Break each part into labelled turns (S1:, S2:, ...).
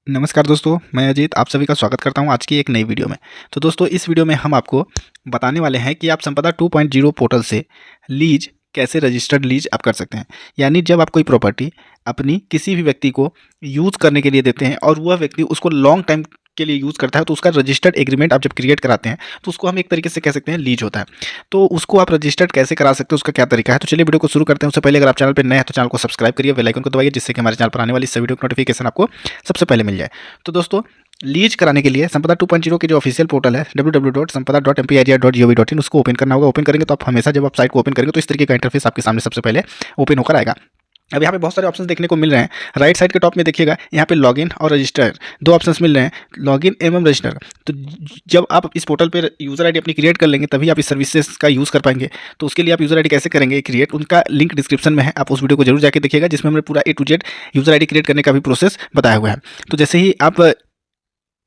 S1: नमस्कार दोस्तों, मैं अजीत आप सभी का स्वागत करता हूं आज की एक नई वीडियो में। तो दोस्तों इस वीडियो में हम आपको बताने वाले हैं कि आप संपदा 2.0 पोर्टल से लीज कैसे रजिस्टर्ड लीज आप कर सकते हैं। यानी जब आप कोई प्रॉपर्टी अपनी किसी भी व्यक्ति को यूज़ करने के लिए देते हैं और वह व्यक्ति उसको लॉन्ग टाइम के लिए यूज़ करता है, तो उसका रजिस्टर्ड एग्रीमेंट आप जब क्रिएट कराते हैं तो उसको हम एक तरीके से कह सकते हैं लीज होता है। तो उसको आप रजिस्टर्ड कैसे करा सकते हैं, उसका क्या तरीका है। तो चलिए वीडियो को शुरू करते हैं। उससे पहले अगर आप चैनल पर नए हैं तो चैनल को सब्सक्राइब करिए, बेल आइकन को दबाइए, जिससे कि हमारे चैनल पर आने वाली सभी वीडियो की नोटिफिकेशन आपको सबसे पहले मिल जाए। तो दोस्तों लीज कराने के लिए संपदा 2.0 की जो ऑफिशियल पोर्टल है www.sampada.mparea.gov.in उसको ओपन करना होगा। ओपन करेंगे तो आप हमेशा जब आप साइट को ओपन करेंगे तो इस तरीके का इंटरफेस आपके सामने सबसे पहले ओपन होकर आएगा। अब यहाँ पे बहुत सारे ऑप्शंस देखने को मिल रहे हैं। राइट साइड के टॉप में देखिएगा, यहाँ पे लॉगिन और रजिस्टर दो ऑप्शंस मिल रहे हैं, लॉगिन एवं रजिस्टर। तो जब आप इस पोर्टल पर यूज़र आईडी अपनी क्रिएट कर लेंगे तभी आप इस सर्विसेज का यूज़ कर पाएंगे। तो उसके लिए आप यूज़र आईडी कैसे करेंगे क्रिएट, उनका लिंक डिस्क्रिप्शन में है, आप उस वीडियो को जरूर जाकर देखिएगा, जिसमें हमने पूरा A to Z user ID create करने का भी प्रोसेस बताया हुआ है। तो जैसे ही आप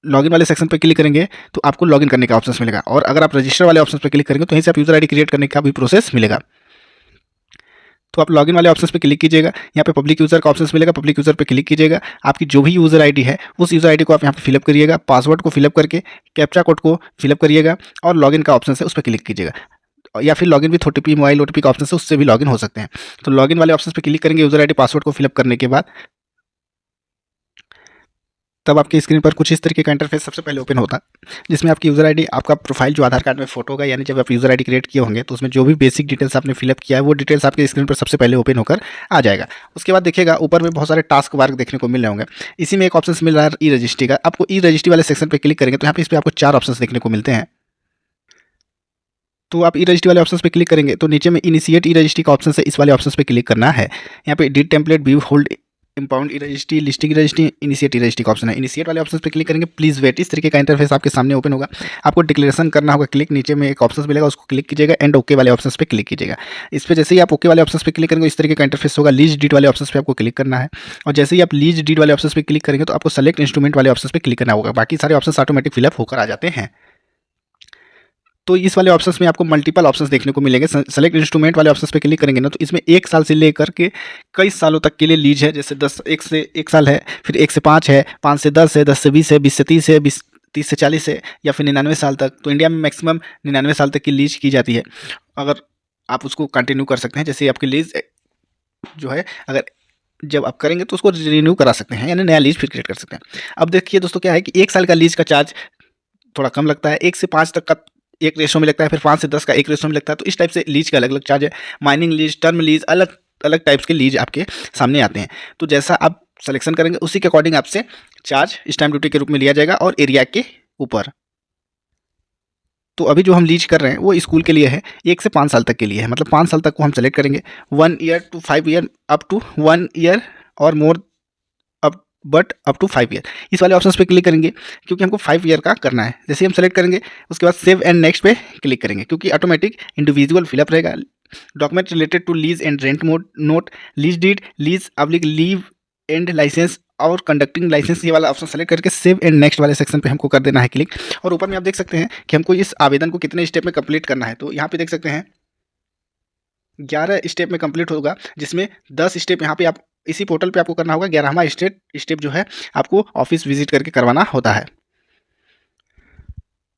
S1: लॉगिन वाले सेक्शन पर क्लिक करेंगे तो आपको लॉगिन करने का ऑप्शन मिलेगा, और अगर आप रजिस्टर वाले ऑप्शन पर क्लिक करेंगे तो यहीं से आप यूज़र आईडी क्रिएट करने का भी प्रोसेस मिलेगा। तो आप लॉगिन वाले ऑप्शंस पे क्लिक कीजिएगा, यहाँ पे पब्लिक यूज़र का ऑप्शन मिलेगा, पब्लिक यूज़र पे क्लिक कीजिएगा। आपकी जो भी यूज़र आईडी है उस यूज़र आईडी को आप यहाँ पे फिलअप करिएगा, पासवर्ड को फिलअप करके कैप्चा कोड को फिलअप करिएगा, और लॉगिन का ऑप्शन है उस पर क्लिक कीजिएगा, या फिर login with OTP mobile OTP का ऑप्शन है उससे भी लॉगिन हो सकते हैं। तो लॉगिन वाले ऑप्शन पे क्लिक करेंगे, यूज़र आईडी पासवर्ड को फिलअप करने के बाद तब आपकी स्क्रीन पर कुछ इस तरीके का इंटरफेस सबसे पहले ओपन होता है, जिसमें आपकी यूज़र आईडी, आपका प्रोफाइल जो आधार कार्ड में फोटो होगा, यानी जब आप यूज़र आईडी क्रिएट किए होंगे तो उसमें जो भी बेसिक डिटेल्स आपने फिलअप किया है वो डिटेल्स आपकी स्क्रीन पर सबसे पहले ओपन होकर आ जाएगा। उसके बाद देखिएगा ऊपर में बहुत सारे टास्क बार देखने को मिल रहे होंगे। इसी में एक ऑप्शन मिल रहा है ई रजिस्ट्री का। आपको ई रजिस्ट्री वाले सेक्शन पर क्लिक करेंगे तो यहाँ पे इस पर आपको 4 ऑप्शन देखने को मिलते हैं। तो आप ई रजिस्ट्री वाले ऑप्शन पे क्लिक करेंगे तो नीचे में इनिशिएट ई रजिस्ट्री का ऑप्शन है, इस वाले ऑप्शन पे क्लिक करना है। यहाँ पे did template view hold impound e registry listing registry initiate e registry का ऑप्शन है। इनिशिएट वाले ऑप्शन पे क्लिक करेंगे, प्लीज़ वेट, इस तरीके का इंटरफेस आपके सामने ओपन होगा। आपको डिक्लेरेशन करना होगा क्लिक, नीचे में एक ऑप्शन मिलेगा उसको क्लिक कीजिएगा, एंड ओके वाले ऑप्शन पे क्लिक कीजिएगा। इस पर जैसे ही आप ओके वाले ऑप्शन पे क्लिक करेंगे इस तरीके का इंटरफेस होगा। लीज डीड वाले ऑप्शन पे आपको क्लिक करना है, और जैसे ही आप लीज डीड वाले ऑप्शन पे क्लिक करेंगे तो आपको सेलेक्ट इंस्ट्रूमेंट वाले ऑप्शन पे क्लिक करना होगा। बाकी सारे ऑप्शन ऑटोमेटिक फिलअप होकर आ जाते हैं। तो इस वाले ऑप्शंस में आपको मल्टीपल ऑप्शंस देखने को मिलेंगे। सेलेक्ट इंस्ट्रूमेंट वाले ऑप्शंस पे क्लिक करेंगे ना तो इसमें 1 साल से लेकर के कई सालों तक के लिए लीज है। जैसे 1 से 1 साल है, फिर 1 से 5 है, 5 से 10 है, 10 से 20 है, 20 से 30 है, 30 से 40 है, या फिर 99 साल तक। तो इंडिया में मैक्सिमम 99 साल तक की लीज की जाती है। अगर आप उसको कंटिन्यू कर सकते हैं, जैसे आपकी लीज जो है अगर जब आप करेंगे तो उसको रिन्यू करा सकते हैं, यानी नया लीज फिर क्रिएट कर सकते हैं। अब देखिए दोस्तों क्या है कि 1 साल का लीज का चार्ज थोड़ा कम लगता है, 1 से 5 तक का एक रेशो में लगता है, फिर 5 से 10 का एक रेशो में लगता है। तो इस टाइप से लीज का अलग अलग चार्ज है। माइनिंग लीज, टर्म लीज, अलग अलग टाइप्स के लीज आपके सामने आते हैं। तो जैसा आप सिलेक्शन करेंगे उसी के अकॉर्डिंग आपसे चार्ज स्टैम्प ड्यूटी के रूप में लिया जाएगा, और एरिया के ऊपर। तो अभी जो हम लीज कर रहे हैं वो स्कूल के लिए है, 1 से 5 साल तक के लिए है। मतलब 5 साल तक को हम सेलेक्ट करेंगे, 1 year to 5 year, up to 1 year और more but up to 5 year. इस वाले ऑप्शन पे क्लिक करेंगे क्योंकि हमको 5 ईयर का करना है। जैसे ही हम सेलेक्ट करेंगे उसके बाद सेव एंड नेक्स्ट पे क्लिक करेंगे, क्योंकि ऑटोमेटिक इंडिविजुअल फिलअप रहेगा। Document related to lease and rent mode note, lease deed, lease oblique leave and license और कंडक्टिंग लाइसेंस, ये वाला ऑप्शन सेलेक्ट करके सेव एंड नेक्स्ट वाले सेक्शन पे हमको कर देना है क्लिक। और ऊपर में आप देख सकते हैं कि हमको इस आवेदन को कितने स्टेप में कंप्लीट करना है। तो यहाँ पे देख सकते हैं 11 स्टेप में कंप्लीट होगा, जिसमें 10 स्टेप यहाँ पे आप इसी पोर्टल पे आपको करना होगा। 11वां स्टेप जो है आपको ऑफिस विजिट करके करवाना होता है।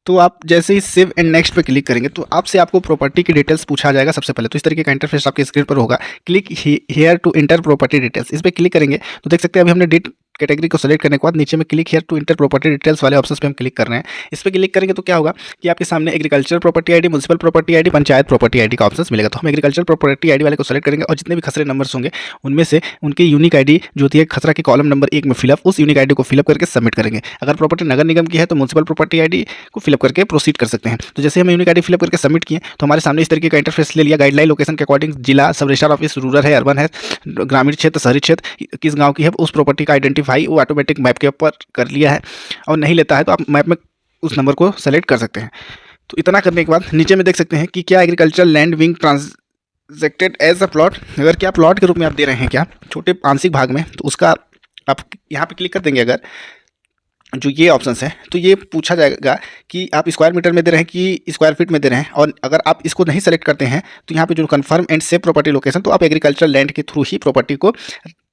S1: तो आप जैसे ही सेव एंड नेक्स्ट पे क्लिक करेंगे तो आपसे आपको प्रॉपर्टी की डिटेल्स पूछा जाएगा सबसे पहले। तो इस तरीके का इंटरफेस आपकी स्क्रीन पर होगा। Click here to enter property details, इस पर क्लिक करेंगे तो देख सकते हैं अभी हमने डेट कैटेगरी को सेलेक्ट करने के बाद नीचे में click here to enter property details वाले ऑप्शन पे हम क्लिक कर रहे हैं। इस पर क्लिक करेंगे तो क्या होगा कि आपके सामने agriculture property ID, municipal property ID, panchayat property ID का ऑप्शन मिलेगा। तो हम एग्रीकल्चर प्रॉपर्टी आईडी वाले को सेलेक्ट करेंगे, और जितने भी खसरे नंबर्स होंगे उनमें से उनकी यूनिक आईडी जो होती है खसरा के कॉलम नंबर 1 में फिलअप, उस यूनिक आईडी को फिलअप करके सबमिट करेंगे। अगर प्रॉपर्टी नगर निगम की है तो म्यूनिसिपल प्रॉपर्टी आईडी को फिलअप करके प्रोसीड कर सकते हैं। तो जैसे हम यूनिक आईडी फिलअप करके सबमिट किए तो हमारे सामने इस तरीके का इंटरफेस ले लिया। गाइडलाइन लोकेशन के अकॉर्डिंग जिला, सब रजिस्ट्रार ऑफिस, रूरल है, अर्बन है, ग्रामीण क्षेत्र, शहरी क्षेत्र, किस गाँव की है, उस प्रॉपर्टी का आइडेंटिफाई वो ऑटोमेटिक मैप के ऊपर कर लिया है। और नहीं लेता है तो आप मैप में उस नंबर को सेलेक्ट कर सकते हैं। तो इतना करने के बाद नीचे में देख सकते हैं कि क्या agriculture land being transacted as a plot, अगर क्या प्लॉट के रूप में आप दे रहे हैं क्या छोटे आंशिक भाग में, तो उसका आप यहाँ पे क्लिक कर देंगे। अगर जो ये ऑप्शंस है तो ये पूछा जाएगा कि आप स्क्वायर मीटर में दे रहे हैं कि स्क्वायर फीट में दे रहे हैं। और अगर आप इसको नहीं सेलेक्ट करते हैं तो यहाँ पे जो confirm and save property location, तो आप एग्रीकल्चर लैंड के थ्रू ही प्रॉपर्टी को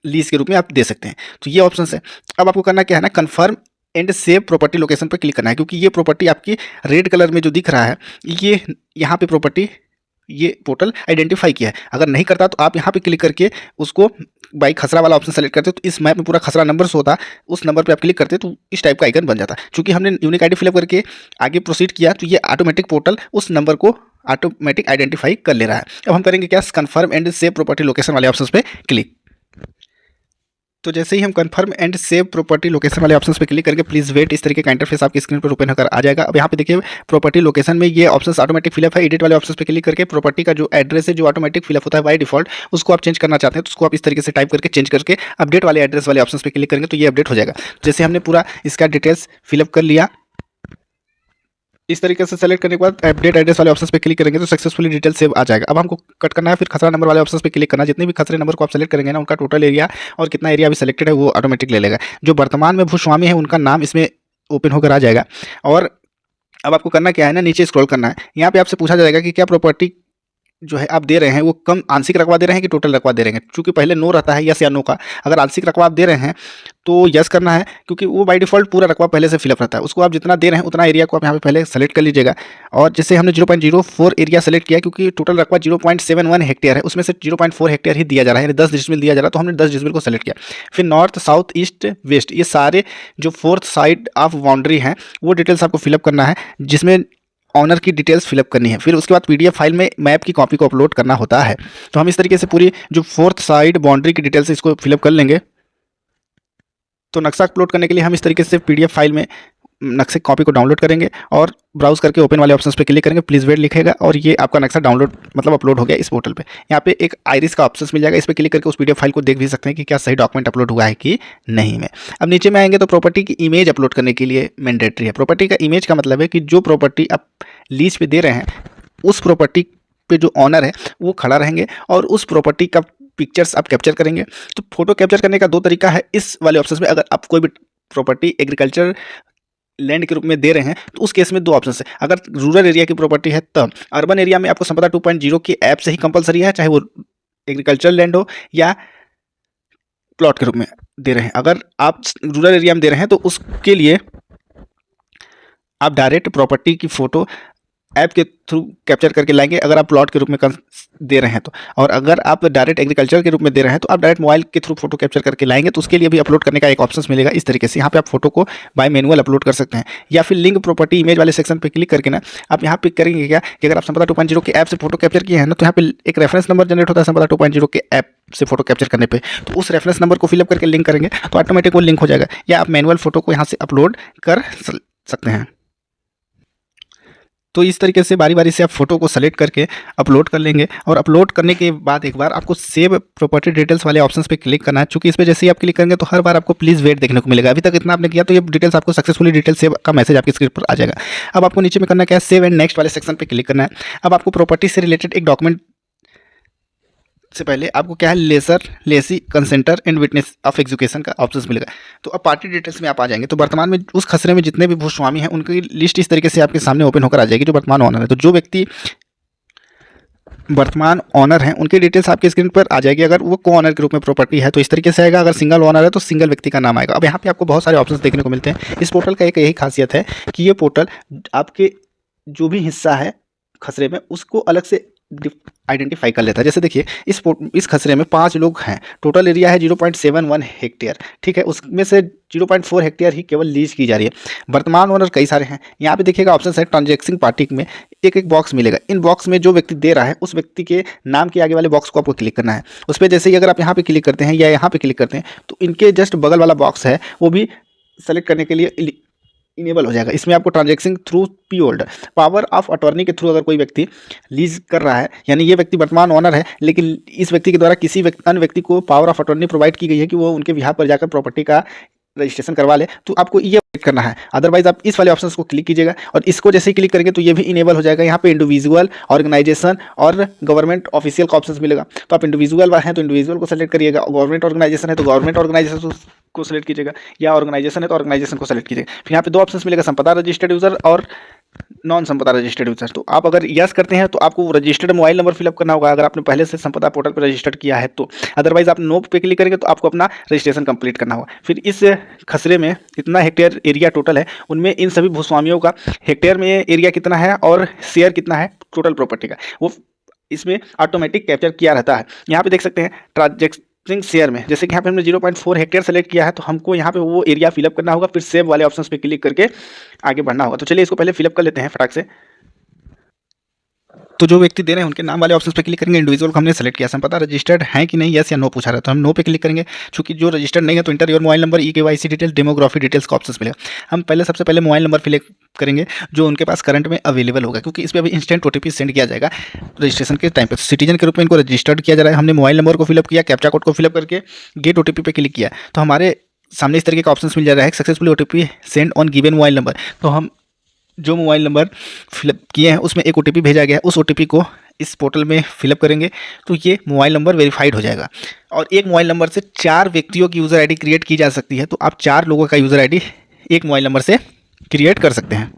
S1: लीज के रूप में आप दे सकते हैं। तो ये ऑप्शन है। अब आपको करना क्या है ना, confirm and save property location पर क्लिक करना है, क्योंकि ये प्रॉपर्टी आपकी रेड कलर में जो दिख रहा है ये यहाँ पे प्रॉपर्टी ये पोर्टल आइडेंटिफाई किया है। अगर नहीं करता तो आप यहाँ पे क्लिक करके उसको बाई खसरा वाला ऑप्शन सेलेक्ट करते तो इस मैप में पूरा खसरा नंबर होता, उस नंबर पे आप क्लिक करते तो इस टाइप का आइकन बन जाता। क्योंकि हमने यूनिक आईडी फिलअप करके आगे प्रोसीड किया तो ये ऑटोमेटिक पोर्टल उस नंबर को ऑटोमेटिक आइडेंटिफाई कर ले रहा है। अब हम करेंगे क्या, confirm and save property location वाले ऑप्शन पे क्लिक। तो जैसे ही हम confirm and save property location वाले ऑप्शंस पे क्लिक करके प्लीज़ वेट, इस तरीके का इंटरफेस आपकी स्क्रीन पर ओपन होकर आ जाएगा। अब यहाँ पे देखिए प्रॉपर्टी लोकेशन में ये ऑप्शंस ऑटोमेटिक फिलअप है। एडिट वाले ऑप्शंस पे क्लिक करके प्रॉपर्टी का जो एड्रेस है जो ऑटोमेटिक फिलअप होता है बाय डिफॉल्ट, उसको आप चेंज करना चाहते हैं तो उसको आप इस तरीके से टाइप करके चेंज करके अपडेट वाले एड्रेस वाले ऑप्शंस पे क्लिक करेंगे तो ये अपडेट हो जाएगा। जैसे हमने पूरा इसका डिटेल्स फिलअप कर लिया, इस तरीके से सेलेक्ट करने के बाद अपडेट एड्रेस वाले ऑप्शंस पे क्लिक करेंगे तो सक्सेसफुली डिटेल सेव आ जाएगा। अब हमको कट करना है, फिर खसरा नंबर वाले ऑप्शंस पे क्लिक करना है। जितने भी खसरे नंबर को आप सेलेक्ट करेंगे ना उनका टोटल एरिया और कितना एरिया अभी सेलेक्टेड है वो ऑटोमेटिक ले लेगा। जो वर्तमान में भूस्वामी है उनका नाम इसमें ओपन होकर आ जाएगा। और अब आपको करना क्या है ना, नीचे स्क्रॉल करना है। यहाँ पे आपसे पूछा जाएगा कि क्या प्रॉपर्टी जो है आप दे रहे हैं वो कम आंशिक रकबा दे रहे हैं कि टोटल रकबा दे रहे हैं। क्योंकि पहले नो रहता है यस या नो का, अगर आंशिक रकबा आप दे रहे हैं तो यस करना है, क्योंकि वो बाय डिफॉल्ट पूरा रकबा पहले से फिलअप रहता है। उसको आप जितना दे रहे हैं उतना एरिया को आप यहाँ पे पहले सेलेक्ट कर लीजिएगा। और जैसे हमने 0.04 एरिया सेलेक्ट किया, क्योंकि टोटल रकबा 0.71 हेक्टेयर है, उसमें से 0.4 हेक्टेयर ही दिया जा रहा है, यानी 10 डिसमिल दिया जा रहा है, तो हमने 10 डिसमिल को सेलेक्ट किया। फिर नॉर्थ साउथ ईस्ट वेस्ट ये सारे जो फोर्थ साइड ऑफ बाउंड्री हैं वो डिटेल्स आपको फिलअप करना है, जिसमें ऑनर की डिटेल्स फिलअप करनी है। फिर उसके बाद पीडीएफ फाइल में मैप की कॉपी को अपलोड करना होता है। तो हम इस तरीके से पूरी जो फोर्थ साइड बाउंड्री की डिटेल्स इसको फिलअप कर लेंगे। तो नक्शा अपलोड करने के लिए हम इस तरीके से पीडीएफ फाइल में नक्शे कॉपी को डाउनलोड करेंगे और ब्राउज करके ओपन वाले ऑप्शंस पे क्लिक करेंगे, प्लीज़ वेट लिखेगा और ये आपका नक्शा डाउनलोड मतलब अपलोड हो गया इस पोर्टल पे। यहाँ पे एक आइरिस का ऑप्शन मिल जाएगा, इस पर क्लिक करके उस पीडीएफ फाइल को देख भी सकते हैं कि क्या सही डॉक्यूमेंट अपलोड हुआ है कि नहीं में। अब नीचे में आएंगे तो प्रॉपर्टी की इमेज अपलोड करने के लिए मैंडेटरी है। प्रॉपर्टी का इमेज का मतलब है कि जो प्रॉपर्टी आप लीज पे दे रहे हैं उस प्रॉपर्टी पे जो ऑनर है वो खड़ा रहेंगे और उस प्रॉपर्टी का पिक्चर्स आप कैप्चर करेंगे। तो फोटो कैप्चर करने का दो तरीका है इस वाले ऑप्शन में। अगर आप कोई भी प्रॉपर्टी एग्रीकल्चर लैंड के रूप में दे रहे हैं तो उस केस में दो ऑप्शन है। अगर रूरल एरिया की प्रॉपर्टी है तब, अर्बन एरिया में आपको संपदा 2.0 की ऐप से ही कंपलसरी है, चाहे वो एग्रीकल्चर लैंड हो या प्लॉट के रूप में दे रहे हैं। अगर आप रूरल एरिया में दे रहे हैं तो उसके लिए आप डायरेक्ट प्रॉपर्टी की फ़ोटो ऐप के थ्रू कैप्चर करके लाएंगे अगर आप प्लॉट के रूप में दे रहे हैं तो। और अगर आप डायरेक्ट एग्रीकल्चर के रूप में दे रहे हैं तो आप डायरेक्ट मोबाइल के थ्रू फोटो कैप्चर करके लाएंगे तो उसके लिए भी अपलोड करने का एक ऑप्शन मिलेगा इस तरीके से। यहाँ पे आप फोटो को बाय मैनुअल अपलोड कर सकते हैं या फिर लिंक प्रॉपर्टी इमेज वाले सेक्शन पे क्लिक करके ना आप यहाँ पे करेंगे क्या कि अगर आप संपदा 2.0 के ऐप से फोटो कैप्चर किए हैं ना तो यहाँ पे एक रेफरेंस नंबर जनरेट होता है संपदा 2.0 के ऐप से फोटो कैप्चर करने पे, तो उस रेफरेंस नंबर को फिलअप करके लिंक करेंगे तो ऑटोमेटिक वो लिंक हो जाएगा, या आप मैनुअल फोटो को यहाँ से अपलोड कर सकते हैं। तो इस तरीके से बारी बारी से आप फोटो को सेलेक्ट करके अपलोड कर लेंगे और अपलोड करने के बाद एक बार आपको सेव प्रॉपर्टी डिटेल्स वाले ऑप्शंस पे क्लिक करना है। चूंकि इस पे जैसे ही आप क्लिक करेंगे तो हर बार आपको प्लीज़ वेट देखने को मिलेगा। अभी तक इतना आपने किया तो ये डिटेल्स आपको सक्सेसफुली डिटेल सेव का मैसेज आपकी स्क्रीन पर आ जाएगा। अब आपको नीचे में करना क्या है, सेव एंड नेक्स्ट वाले सेक्शन पर क्लिक करना है। अब आपको प्रॉपर्टी से रिलेटेड एक डॉक्यूमेंट से पहले आपको क्या है lessor lessee consent and witness of execution का ऑप्शन मिलेगा। तो अब पार्टी डिटेल्स में आप आ जाएंगे तो वर्तमान में उस खसरे में जितने भी भूस्वामी हैं उनकी लिस्ट इस तरीके से आपके सामने ओपन होकर आ जाएगी जो वर्तमान ऑनर है। तो जो व्यक्ति वर्तमान ऑनर हैं उनकी डिटेल्स आपकी स्क्रीन पर आ जाएगी। अगर वो को ऑनर के रूप में प्रॉपर्टी है तो इस तरीके से आएगा, अगर सिंगल ऑनर है तो सिंगल व्यक्ति का नाम आएगा। अब यहाँ पे आपको बहुत सारे ऑप्शंस देखने को मिलते हैं। इस पोर्टल का एक यही खासियत है कि ये पोर्टल आपके जो भी हिस्सा है खसरे में उसको अलग से आइडेंटिफाई कर लेता है। जैसे देखिए इस खसरे में 5 लोग हैं, टोटल एरिया है 0.71 हेक्टेयर, ठीक है, उसमें से 0.4 हेक्टेयर ही केवल लीज की जा रही है। वर्तमान ओनर कई सारे हैं। यहाँ पे देखिएगा ऑप्शन है ट्रांजैक्शन पार्टी में एक एक बॉक्स मिलेगा। इन बॉक्स में जो व्यक्ति दे रहा है उस व्यक्ति के नाम के आगे वाले बॉक्स को आपको क्लिक करना है। उस पर जैसे ही अगर आप यहाँ पे क्लिक करते हैं या यहाँ पे क्लिक करते हैं तो इनके जस्ट बगल वाला बॉक्स है वो भी सेलेक्ट करने के लिए इनेबल हो जाएगा। इसमें आपको transaction through P holder power of attorney के थ्रू अगर कोई व्यक्ति लीज कर रहा है, यानी ये व्यक्ति वर्तमान ऑनर है लेकिन इस व्यक्ति के द्वारा किसी अन्य व्यक्ति को पावर ऑफ अटॉर्नी प्रोवाइड की गई है कि वो उनके बिहाफ पर जाकर प्रॉपर्टी का रजिस्ट्रेशन करवा ले, तो आपको ये करना है। अदरवाइज आप इस वाले ऑप्शन को क्लिक कीजिएगा और इसको जैसे ही क्लिक करेंगे तो ये भी इनेबल हो जाएगा। यहाँ पे इंडिविजुअल, ऑर्गेनाइजेशन और गवर्नमेंट ऑफिशियल का ऑप्शन मिलेगा। तो आप इंडिविजुअल हैं तो इंडिविजुअल को सेलेक्ट करिएगा, गवर्नमेंट ऑर्गेनाइजेशन है तो गवर्नमेंट ऑर्गेनाइजेशन को सेलेक्ट कीजिएगा, या ऑर्गेनाइजेशन है तो ऑर्गेनाइजेशन को सेलेक्ट कीजिएगा। फिर यहाँ पे दो ऑप्शन मिलेगा, संपदा रजिस्टर्ड यूजर और नॉन संपदा रजिस्टर्ड यूजर। तो आप अगर यस करते हैं तो आपको रजिस्टर्ड मोबाइल नंबर फिलअप करना होगा अगर आपने पहले से संपदा पोर्टल पर रजिस्टर्ड किया है तो। अदरवाइज आप नो पे क्लिक करेंगे तो आपको अपना रजिस्ट्रेशन कंप्लीट करना होगा। फिर इस खसरे में कितना हेक्टेयर एरिया टोटल है, उनमें इन सभी भूस्वामियों का हेक्टेयर में एरिया कितना है और शेयर कितना है टोटल प्रॉपर्टी का, वो इसमें ऑटोमेटिक कैप्चर किया रहता है। यहाँ पे देख सकते हैं ट्रांजैक्शन शेयर में, जैसे कि यहाँ पे हमने 0.4 हेक्टेयर सेलेक्ट किया है तो हमको यहाँ पे वो एरिया फिलअप करना होगा, फिर सेव वाले ऑप्शन पे क्लिक करके आगे बढ़ना होगा। तो चलिए इसको पहले फिलअप कर लेते हैं फटाक से। तो जो व्यक्ति दे रहे हैं उनके नाम वाले ऑप्शन पे क्लिक करेंगे। इंडिविजुअल को हमने सेलेक्ट किया, पता रजिस्टर्ड है कि नहीं, यस या नो पूछा रहा है तो हम नो पे क्लिक करेंगे। चूंकि जो रजिस्टर्ड नहीं है तो inter your mobile number, e-KYC details, demography details का ऑप्शन मिलेगा। हम पहले सबसे पहले मोबाइल नंबर फिल करेंगे जो उनके पास करंट में अवेलेबल होगा, क्योंकि इस पर अभी इंस्टेंट ओटीपी सेंड किया जाएगा रजिस्ट्रेशन के टाइम पर। सिटीजन के रूप में इनको रजिस्टर्ड किया जा रहा है। हमने मोबाइल नंबर को फिलअप किया, कैप्चा कोड को फिलअप करके गेट ओटीपी पे क्लिक किया तो हमारे सामने इस तरीके का ऑप्शन मिल जा रहा है, successfully OTP send on given mobile number. तो हम जो मोबाइल नंबर फिलअप किए हैं उसमें एक ओटीपी भेजा गया है, उस ओटीपी को इस पोर्टल में फिलअप करेंगे तो ये मोबाइल नंबर वेरीफाइड हो जाएगा। और एक मोबाइल नंबर से 4 व्यक्तियों की यूज़र आईडी क्रिएट की जा सकती है, तो आप 4 लोगों का यूज़र आईडी एक मोबाइल नंबर से क्रिएट कर सकते हैं।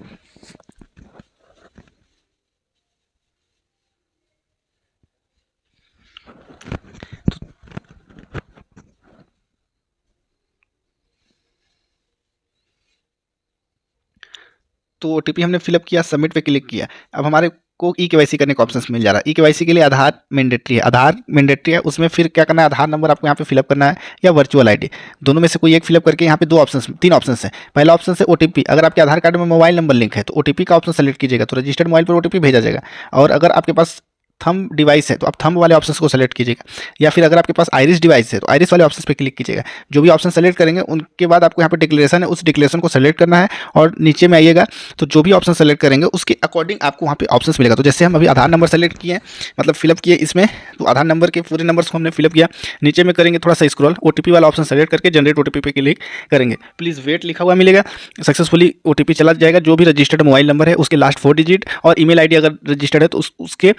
S1: तो ओटीपी हमने फिलअप किया, सबमिट पे क्लिक किया। अब हमारे को ई-केवाईसी करने का ऑप्शन मिल जा रहा है। ई-केवाईसी के लिए आधार मैंडेटरी है, आधार मैंडेटरी है, उसमें फिर क्या करना है, आधार नंबर आपको यहाँ पे फिलअप करना है या वर्चुअल आईडी, दोनों में से कोई एक फिलअप करके यहाँ पे 3 ऑप्शन है। पहला ऑप्शन है ओटीपी। अगर आपके आधार कार्ड में मोबाइल नंबर लिंक है तो ओटीपी का ऑप्शन सेलेक्ट कीजिएगा तो रजिस्टर्ड मोबाइल पर ओटीपी भेजा जाएगा। और अगर आपके पास थंब डिवाइस है तो आप थंब वाले ऑप्शंस को सेलेक्ट कीजिएगा, या फिर अगर आपके पास आइरिस डिवाइस है तो आइरिस वाले ऑप्शंस पे क्लिक कीजिएगा। जो भी ऑप्शन सेलेक्ट करेंगे उनके बाद आपको यहाँ पे डिक्लेरेशन है, उस डिक्लेरेशन को सेलेक्ट करना है और नीचे में आइएगा तो जो भी ऑप्शन सेलेक्ट करेंगे उसके अकॉर्डिंग आपको वहाँ पे ऑप्शंस मिलेगा। तो जैसे हम अभी आधार नंबर सेलेक्ट किए, मतलब फिलअप किए इसमें, तो आधार नंबर के पूरे नंबर्स को हमने फिलअप किया। नीचे में करेंगे थोड़ा सा स्क्रॉल, ओटीपी वाला ऑप्शन सेलेक्ट करके जनरेट ओटीपी पे क्लिक करेंगे। प्लीज़ वेट लिखा हुआ मिलेगा, सक्सेसफुली ओटीपी चला जाएगा। जो भी रजिस्टर्ड मोबाइल नंबर है उसके लास्ट 4 डिजिट और ईमेल आईडी अगर रजिस्टर्ड है तो उसके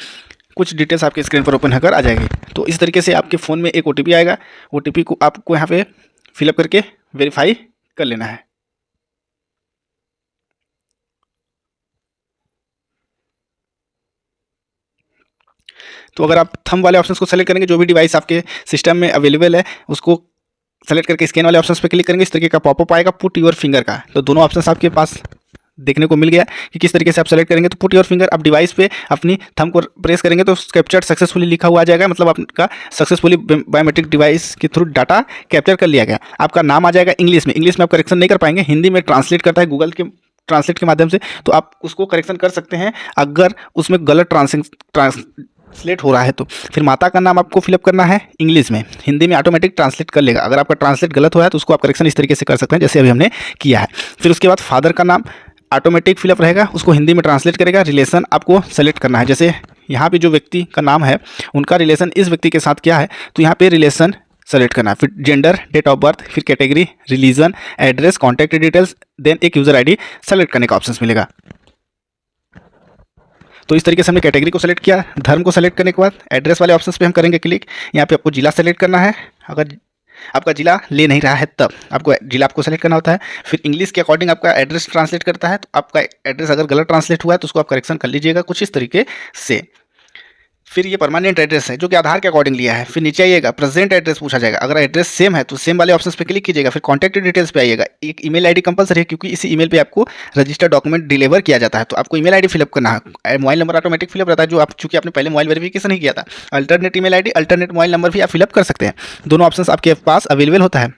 S1: कुछ डिटेल्स आपके स्क्रीन पर ओपन होकर आ जाएगी। तो इस तरीके से आपके फ़ोन में एक ओटीपी आएगा, ओटीपी को आपको यहाँ पे फिलअप करके वेरीफाई कर लेना है। तो अगर आप थंब वाले ऑप्शंस को सेलेक्ट करेंगे, जो भी डिवाइस आपके सिस्टम में अवेलेबल है उसको सेलेक्ट करके स्कैन वाले ऑप्शंस पे क्लिक करेंगे, इस तरीके का पॉपअप आएगा पुट योर फिंगर का। तो दोनों ऑप्शंस आपके पास देखने को मिल गया कि किस तरीके से आप सेलेक्ट करेंगे। तो पुट योर फिंगर, आप डिवाइस पे अपनी थंब को प्रेस करेंगे तो कैप्चर्ड सक्सेसफुली लिखा हुआ आ जाएगा, मतलब आपका सक्सेसफुली बायोमेट्रिक डिवाइस के थ्रू डाटा कैप्चर कर लिया गया। आपका नाम आ जाएगा इंग्लिश में आप करेक्शन नहीं कर पाएंगे, हिंदी में ट्रांसलेट करता है गूगल के ट्रांसलेट के माध्यम से, तो आप उसको करेक्शन कर सकते हैं अगर उसमें गलत ट्रांसलेट हो रहा है तो। फिर माता का नाम आपको फिलअप करना है इंग्लिश में, हिंदी में ऑटोमेटिक ट्रांसलेट कर लेगा। अगर आपका ट्रांसलेट गलत हुआ है तो उसको आप करेक्शन इस तरीके से कर सकते हैं जैसे अभी हमने किया है। फिर उसके बाद फादर का नाम ऑटोमेटिक फिलअप रहेगा, उसको हिंदी में ट्रांसलेट करेगा। रिलेशन आपको सेलेक्ट करना है, जैसे यहाँ पे जो व्यक्ति का नाम है उनका रिलेशन इस व्यक्ति के साथ क्या है तो यहाँ पे रिलेशन सेलेक्ट करना है। फिर जेंडर, डेट ऑफ बर्थ, फिर category, religion, address, contact details, then एक यूज़र आईडी सेलेक्ट करने का ऑप्शन मिलेगा। तो इस तरीके से हमने कैटेगरी को सेलेक्ट किया। धर्म को सेलेक्ट करने के बाद एड्रेस वाले ऑप्शन पे हम करेंगे क्लिक। यहाँ पे आपको जिला सेलेक्ट करना है, अगर आपका जिला ले नहीं रहा है तब आपको जिला आपको सेलेक्ट करना होता है। फिर इंग्लिश के अकॉर्डिंग आपका एड्रेस ट्रांसलेट करता है, तो आपका एड्रेस अगर गलत ट्रांसलेट हुआ है तो उसको आप करेक्शन कर लीजिएगा कुछ इस तरीके से। फिर ये परमानेंट एड्रेस है जो कि आधार के अकॉर्डिंग लिया है। फिर नीचे आइएगा, प्रेजेंट एड्रेस पूछा जाएगा, अगर एड्रेस सेम है तो सेम वाले ऑप्शंस पे क्लिक कीजिएगा। फिर कॉन्टैक्ट डिटेल्स पे आइएगा, एक ईमेल आईडी कंपलसरी है क्योंकि इसी ईमेल पे आपको रजिस्टर्ड डॉक्यूमेंट डिलीवर किया जाता है, तो आपको ईमेल आईडी फिलअप करना है। मोबाइल नंबर ऑटोमेटिक फिलअप रहता है जो आप चूंकि आपने पहले मोबाइल वेरिफिकेशन नहीं किया था। Alternate email ID, alternate mobile number भी आप फिलअप कर सकते हैं, दोनों ऑप्शंस आपके पास अवेलेबल होता है।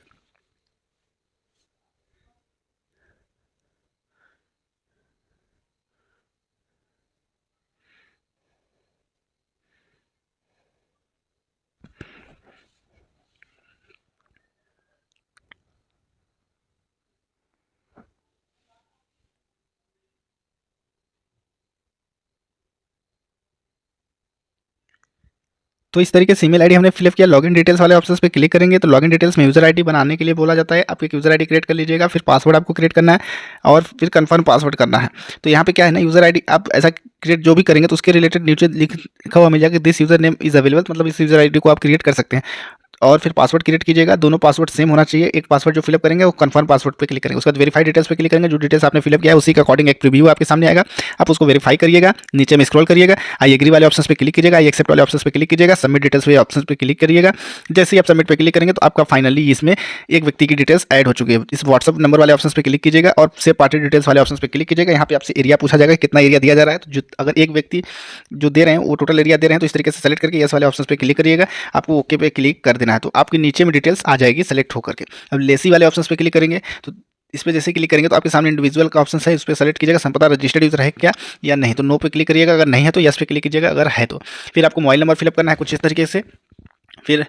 S1: तो इस तरीके से ईमेल आईडी हमने फिलअप किया। लॉगिन डिटेल्स वाले ऑप्शंस पे क्लिक करेंगे तो लॉगिन डिटेल्स में यूज़र आईडी बनाने के लिए बोला जाता है। आप एक यूज़र आईडी क्रिएट कर लीजिएगा, फिर पासवर्ड आपको क्रिएट करना है और फिर कंफर्म पासवर्ड करना है। तो यहाँ पे क्या है ना, यूज़र आईडी आप ऐसा क्रिएट जो भी करेंगे तो उसके रिलेटेड नीचे लिखा हुआ मिल जाएगा this user name is available, मतलब इस यूज़र आईडी को आप क्रिएट कर सकते हैं। और फिर पासवर्ड क्रिएट कीजिएगा। दोनों पासवर्ड सेम होना चाहिए। एक पासवर्ड जो फिलअप करेंगे वो कंफर्म पासवर्ड पे क्लिक करेंगे, उसके बाद वेरीफाई डिटेल्स पे क्लिक करेंगे। जो डिटेल्स आपने फिलअप किया है उसी के अकॉर्डिंग एक प्रीव्यू आपके सामने आएगा। आप उसको वेरीफाई करिएगा, नीचे में स्क्रॉल करिएगा, आई एग्री वाले ऑप्शन पे क्लिक कीजिएगा, आई एक्सेप्ट वाले ऑप्शन पे क्लिक कीजिएगा, सबमिट डिटेल्स वाले ऑप्शन पे क्लिक करिएगा। जैसे ही आप सबमिट पे क्लिक करेंगे तो आपका फाइनली इसमें एक व्यक्ति की डिटेल्स ऐड हो चुकी है। इस व्हाट्सअप नंबर वाले ऑप्शन पे क्लिक कीजिएगा और सेव पार्टी डिटेल्स वाले ऑप्शन पे क्लिक कीजिएगा। यहाँ पे आपसे एरिया पूछा जाएगा कितना एरिया दिया जा रहा है। तो अगर एक व्यक्ति जो दे रहे हैं वो टोटल एरिया दे रहे हैं तो इस तरीके से सेलेक्ट करके यस वाले ऑप्शन पे क्लिक करिएगा। आपको ओके पे क्लिक कर देना है तो आपके नीचे में डिटेल्स आ जाएगी सेलेक्ट होकर के। अब लेसी वाले ऑप्शन पे क्लिक करेंगे तो इस पर जैसे क्लिक करेंगे तो आपके सामने इंडिविजुअल का ऑप्शन है, उस पर सेलेक्ट कीजिएगा संपदा रजिस्टर्ड यूजर है क्या या नहीं, तो नो पे क्लिक करिएगा। अगर नहीं है तो यस पे क्लिक कीजिएगा, अगर है तो फिर आपको मोबाइल नंबर फिलअप करना है कुछ इस तरीके से, फिर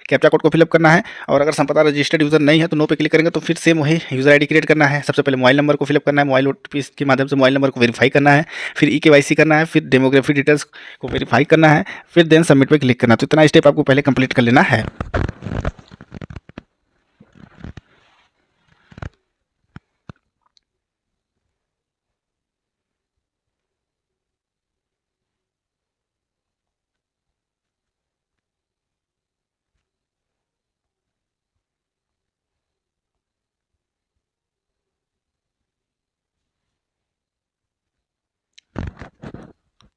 S1: कैप्चा कोड को फिलअप करना है। और अगर संपदा रजिस्टर्ड यूजर नहीं है तो नो पे क्लिक करेंगे तो फिर सेम वही यूजर आईडी क्रिएट करना है। सबसे पहले मोबाइल नंबर को फिलअप करना है, मोबाइल ओटीपी के माध्यम से मोबाइल नंबर को वेरीफाई करना है, फिर ईकेवाईसी करना है, फिर डेमोग्राफी डिटेल्स को वेरीफाई करना है, फिर देन सबमिट पे क्लिक करना है। तो इतना स्टेप आपको पहले कंप्लीट कर लेना है।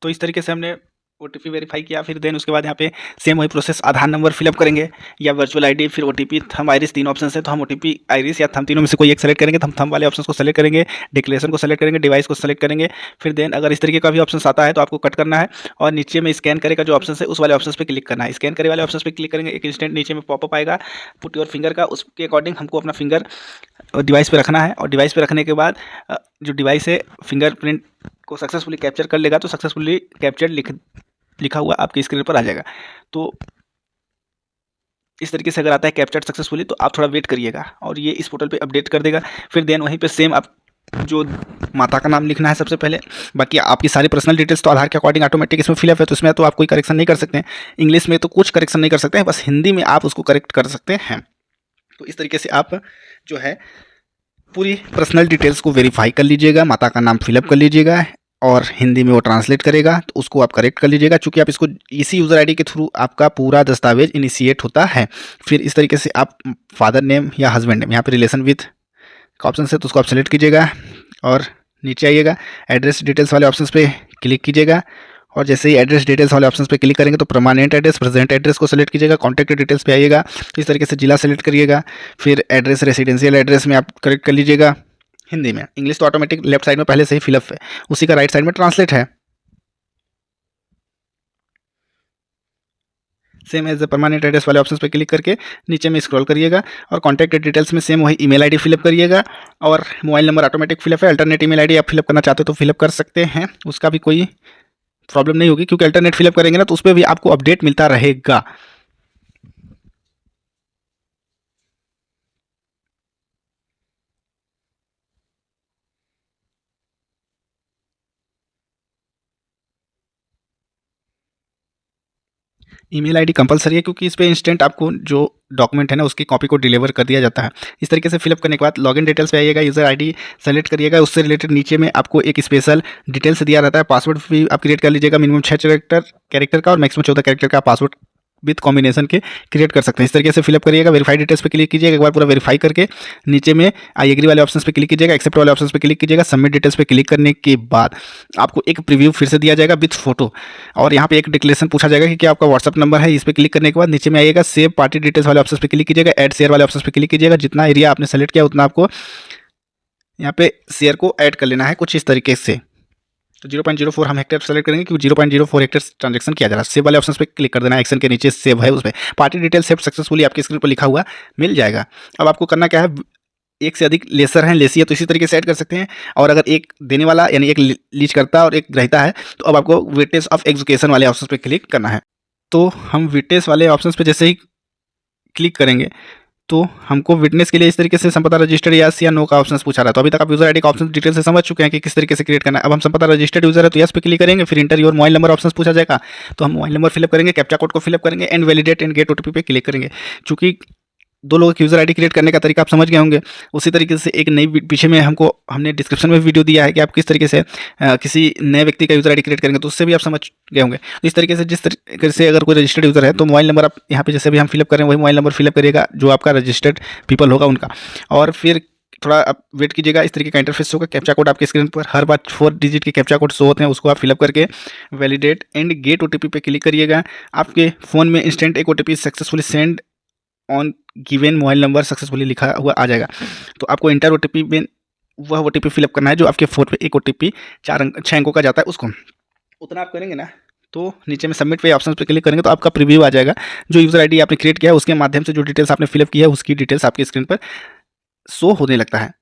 S1: तो इस तरीके से हमने ओटीपी वेरीफाई किया। फिर देन उसके बाद यहाँ पे सेम वही प्रोसेस, आधार नंबर फिलअप करेंगे या वर्चुअल आईडी, फिर ओटीपी, थंब, आइरिस, तीन ऑप्शन है। तो हम ओटीपी, आइरिस या थंब तीनों में से कोई एक सेलेक्ट करेंगे। तो हम थंब वाले ऑप्शन को सेलेक्ट करेंगे, डिक्लेरेशन को सेलेक्ट करेंगे, डिवाइस को सेलेक्ट करेंगे। फिर देन अगर इस तरीके का भी ऑप्शन आता है तो आपको कट करना है और नीचे में स्कैन करे का जो ऑप्शन है उस वाले ऑप्शन पर क्लिक करना है। स्कैन करे वाले ऑप्शन पर क्लिक करेंगे, एक इंस्टेंट नीचे में पॉपअप आएगा पुट योर फिंगर का, उसके अकॉर्डिंग हमको अपना फिंगर डिवाइस पे रखना है। और डिवाइस पे रखने के बाद जो डिवाइस है फिंगरप्रिंट को सक्सेसफुली कैप्चर कर लेगा तो सक्सेसफुली कैप्चर लिखा हुआ आपकी स्क्रीन पर आ जाएगा। तो इस तरीके से अगर आता है कैप्चर सक्सेसफुली तो आप थोड़ा वेट करिएगा और ये इस पोर्टल पे अपडेट कर देगा। फिर देन वहीं पे सेम आप जो माता का नाम लिखना है सबसे पहले, बाकी आपकी सारी पर्सनल डिटेल्स तो आधार के अकॉर्डिंग ऑटोमेटिक इसमें फिलअप है तो इसमें तो आप कोई करेक्शन नहीं कर सकते हैं। इंग्लिश में तो कुछ करेक्शन नहीं कर सकते हैं, बस हिंदी में आप उसको करेक्ट कर सकते हैं। तो इस तरीके से आप जो है पूरी पर्सनल डिटेल्स को वेरीफाई कर लीजिएगा, माता का नाम फिलअप कर लीजिएगा और हिंदी में वो ट्रांसलेट करेगा तो उसको आप करेक्ट कर लीजिएगा। चूँकि आप इसको इसी यूज़र आईडी के थ्रू आपका पूरा दस्तावेज इनिशिएट होता है। फिर इस तरीके से आप फादर नेम या हस्बैंड नेम, यहाँ पे रिलेशन विथ का ऑप्शन है तो उसको आप सेलेक्ट कीजिएगा और नीचे आइएगा, एड्रेस डिटेल्स वाले ऑप्शन पे क्लिक कीजिएगा। और जैसे ही एड्रेस डिटेल्स वाले ऑप्शन पे क्लिक करेंगे तो परमानेंट एड्रेस, प्रेजेंट एड्रेस को सेलेक्ट कीजिएगा, कॉन्टैक्ट डिटेल्स पे आइएगा, इस तरीके से जिला सेलेक्ट करिएगा। फिर एड्रेस रेसिडेंशियल एड्रेस में आप करेक्ट कर लीजिएगा हिंदी में। इंग्लिश तो ऑटोमेटिक लेफ्ट साइड में पहले से ही फिलअप है, उसी का राइट साइड में ट्रांसलेट है। सेम एज परमानेंट एड्रेस वाले ऑप्शन पे क्लिक करके नीचे में स्क्रॉल करिएगा और कॉन्टैक्ट डिटेल्स में सेम वही ईमेल आईडी फिलअप करिएगा और मोबाइल नंबर ऑटोमेटिक फिलअप है। अल्टरनेट ईमेल आईडी आप फिलअप करना चाहते हो तो फिलअप कर सकते हैं, उसका भी कोई प्रॉब्लम नहीं होगी क्योंकि अल्टरनेट फिलअप करेंगे ना तो उस पर भी आपको अपडेट मिलता रहेगा। ईमेल आईडी कंपलसरी है क्योंकि इस पे इंस्टेंट आपको जो डॉक्यूमेंट है ना उसकी कॉपी को डिलीवर कर दिया जाता है। इस तरीके से फिलअप करने के बाद लॉगिन डिटेल्स पे आइएगा, यूज़र आईडी सेलेक्ट करिएगा, उससे रिलेटेड नीचे में आपको एक स्पेशल डिटेल्स दिया रहता है। पासवर्ड भी आप क्रिएट कर लीजिएगा, मिनिमम 6 कैरेक्टर का और मैक्सिमम 14 कैरेक्टर का पासवर्ड विथ कॉम्बिनेशन के क्रिएट कर सकते हैं। इस तरीके से फिलअप करिएगा, वेरीफाई डिटेल्स पे क्लिक कीजिएगा, एक बार पूरा वेरीफाई करके नीचे में आई एग्री वाले ऑप्शन पे क्लिक कीजिएगा, एक्सेप्ट वाले ऑप्शन पे क्लिक कीजिएगा। सबमिट डिटेल्स पे क्लिक करने के बाद आपको एक प्रीव्यू फिर से दिया जाएगा विथ फोटो और यहाँ पे एक डिक्लेरेशन पूछा जाएगा कि क्या आपका व्हाट्सअप नंबर है। इस पर क्लिक करने के बाद नीचे में आइएगा, सेव पार्टी डिटेल्स वाले ऑप्शन पे क्लिक कीजिएगा, ऐड शेयर वाले ऑप्शन पे क्लिक कीजिएगा। जितना एरिया आपने सेलेक्ट किया उतना आपको यहाँ पे शेयर को ऐड कर लेना है कुछ इस तरीके से। तो 0.04 हम हेक्टेयर सेलेक्ट करेंगे क्योंकि 0.04 हेक्टेयर ट्रांजेक्शन किया जा रहा है। सेव वाले ऑप्शन पे क्लिक कर देना है, एक्शन के नीचे सेव है उस पर पार्टी डिटेल सेव सक्सेसफुली आपकी स्क्रीन पर लिखा हुआ मिल जाएगा। अब आपको करना क्या है, एक से अधिक लेसर हैं, लेसी है तो इसी तरीके से ऐड कर सकते हैं। और अगर एक देने वाला यानी एक लीज करता और एक ग्रहीता है तो अब आपको विटनेस ऑफ एग्जीक्यूशन वाले ऑप्शन पे क्लिक करना है। तो हम विटनेस वाले ऑप्शन पे जैसे ही क्लिक करेंगे तो हमको विटनेस के लिए इस तरीके से संपदा रजिस्टर्ड यस या नो का ऑप्शन पूछा रहा है। तो अभी तक आप यूजर आईडी का ऑप्शन डिटेल से समझ चुके हैं कि किस तरीके से क्रिएट करना है। अब हम संपदा रजिस्टर्ड यूजर है तो यस पे क्लिक करेंगे, फिर inter your mobile number option पूछा जाएगा तो हम मोबाइल नंबर फिलअप करेंगे, कैप्चा कोड को फिलअप करेंगे and validate and gate OTP पे क्लिक करेंगे। चूँकि दो लोगों की यूज़र आईडी क्रिएट करने का तरीका आप समझ गए होंगे। उसी तरीके से एक नई पीछे में हमने डिस्क्रिप्शन में वीडियो दिया है कि आप किस तरीके से किसी नए व्यक्ति का यूज़र आईडी क्रिएट करेंगे, तो उससे भी आप समझ गए होंगे। तो इस तरीके से जिस तरीके से अगर कोई रजिस्टर्ड यूज़र है तो मोबाइल नंबर आप यहाँ पे जैसे भी हम फिलअप करें वही मोबाइल नंबर फिलअप करिएगा जो आपका रजिस्टर्ड पीपल होगा उनका, और फिर थोड़ा आप वेट कीजिएगा। इस तरीके का इंटरफेस होगा। कैप्चा कोड आपके स्क्रीन पर हर बार 4 डिजिट के कैप्चा कोड शो होते हैं, उसको आप फिलअप करके वैलिडेट एंड गेट ओटीपी पे क्लिक करिएगा। आपके फ़ोन में इंस्टेंट एक OTP successfully send on given mobile number successfully लिखा हुआ आ जाएगा। तो आपको इंटर ओटीपी में वह ओटीपी फिलअप करना है जो आपके फ़ोन पे एक ओटीपी 6 अंकों का जाता है, उसको उतना आप करेंगे ना, तो नीचे में सबमिट पे ऑप्शन पे क्लिक करेंगे तो आपका प्रीव्यू आ जाएगा। जो यूज़र आईडी आपने क्रिएट किया है उसके माध्यम से जो डिटेल्स आपने फिलअप की है उसकी डिटेल्स आपकी स्क्रीन पर शो होने लगता है।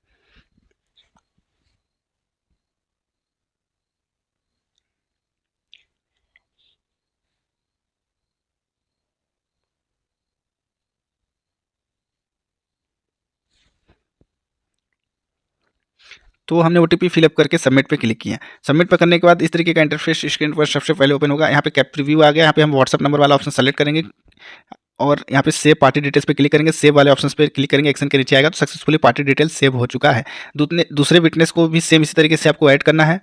S1: तो हमने ओटीपी फिलअप करके सबमिट पे क्लिक किया। सबमिट पे करने के बाद इस तरीके का इंटरफेस स्क्रीन पर सबसे पहले ओपन होगा। यहाँ पे कैप प्रीव्यू आ गया। यहाँ पे हम व्हाट्सअप नंबर वाला ऑप्शन सेलेक्ट करेंगे और यहाँ पे सेव पार्टी डिटेल्स पे क्लिक करेंगे। सेव वाले ऑप्शन पे क्लिक करेंगे, एक्शन के नीचे आएगा तो सक्सेसफुली पार्टी डिटेल्स सेव हो चुका है। दूसरे विटनेस को भी सेम इसी तरीके से आपको ऐड करना है।